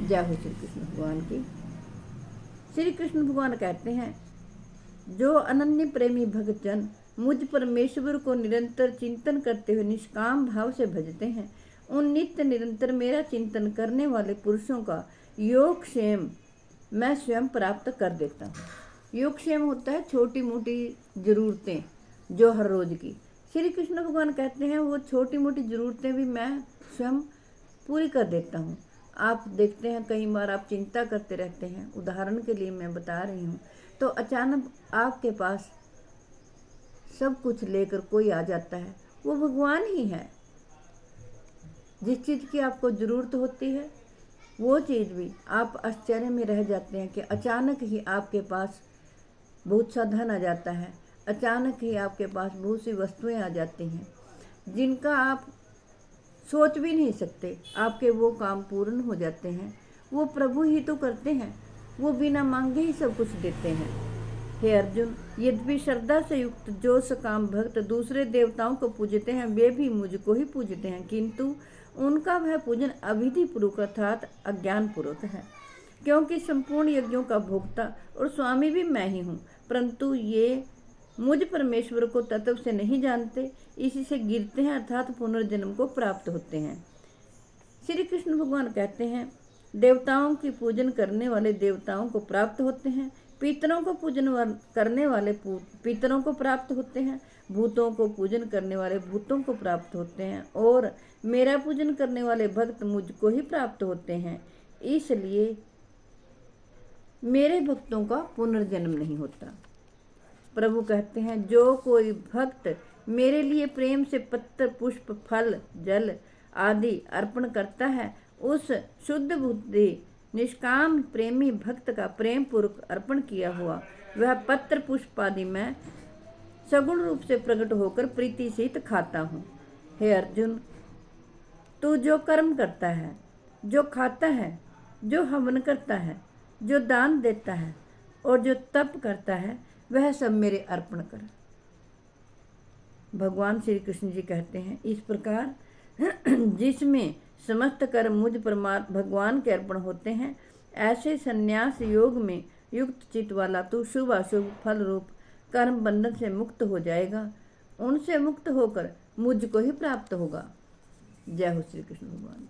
जय हो श्री कृष्ण भगवान की। श्री कृष्ण भगवान कहते हैं, जो अनन्य प्रेमी भक्तजन मुझ परमेश्वर को निरंतर चिंतन करते हुए निष्काम भाव से भजते हैं, उन नित्य निरंतर मेरा चिंतन करने वाले पुरुषों का योगक्षेम मैं स्वयं प्राप्त कर देता हूँ। योगक्षेम होता है छोटी मोटी जरूरतें जो हर रोज की। श्री कृष्ण भगवान कहते हैं वो छोटी मोटी जरूरतें भी मैं स्वयं पूरी कर देता हूँ। आप देखते हैं कई बार आप चिंता करते रहते हैं, उदाहरण के लिए मैं बता रही हूँ, तो अचानक आपके पास सब कुछ लेकर कोई आ जाता है, वो भगवान ही है। जिस चीज़ की आपको ज़रूरत होती है वो चीज़ भी आप आश्चर्य में रह जाते हैं कि अचानक ही आपके पास बहुत सा धन आ जाता है, अचानक ही आपके पास बहुत सी वस्तुएं आ जाती हैं जिनका आप सोच भी नहीं सकते, आपके वो काम पूर्ण हो जाते हैं। वो प्रभु ही तो करते हैं, वो बिना मांगे ही सब कुछ देते हैं। हे अर्जुन, यद्यपि श्रद्धा से युक्त जो सकाम भक्त दूसरे देवताओं को पूजते हैं वे भी मुझको ही पूजते हैं, किंतु उनका वह पूजन अविधि पूर्वक अर्थात अज्ञान पूर्वक है, क्योंकि संपूर्ण यज्ञों का भोक्ता और स्वामी भी मैं ही हूँ, परंतु ये मुझ परमेश्वर को तत्व से नहीं जानते, इसी से गिरते हैं अर्थात पुनर्जन्म को प्राप्त होते हैं। श्री कृष्ण भगवान कहते हैं, देवताओं की पूजन करने वाले देवताओं को प्राप्त होते हैं, पितरों को पूजन करने वाले पितरों को प्राप्त होते हैं, भूतों को पूजन करने वाले भूतों को प्राप्त होते हैं, और मेरा पूजन करने वाले भक्त मुझको ही प्राप्त होते हैं। इसलिए मेरे भक्तों का पुनर्जन्म नहीं होता। प्रभु कहते हैं, जो कोई भक्त मेरे लिए प्रेम से पत्र पुष्प फल जल आदि अर्पण करता है, उस शुद्ध बुद्धि निष्काम प्रेमी भक्त का प्रेम पूर्वक अर्पण किया हुआ वह पत्र पुष्प आदि मैं सगुण रूप से प्रकट होकर प्रीति सहित खाता हूँ। हे अर्जुन, तू जो कर्म करता है, जो खाता है, जो हवन करता है, जो दान देता है और जो तप करता है, वह सब मेरे अर्पण कर। भगवान श्री कृष्ण जी कहते हैं, इस प्रकार जिसमें समस्त कर्म मुझ परमात्मा भगवान के अर्पण होते हैं, ऐसे संन्यास योग में युक्त चित्त वाला तू शुभ अशुभ फल रूप कर्म बंधन से मुक्त हो जाएगा, उनसे मुक्त होकर मुझको ही प्राप्त होगा। जय हो श्री कृष्ण भगवान।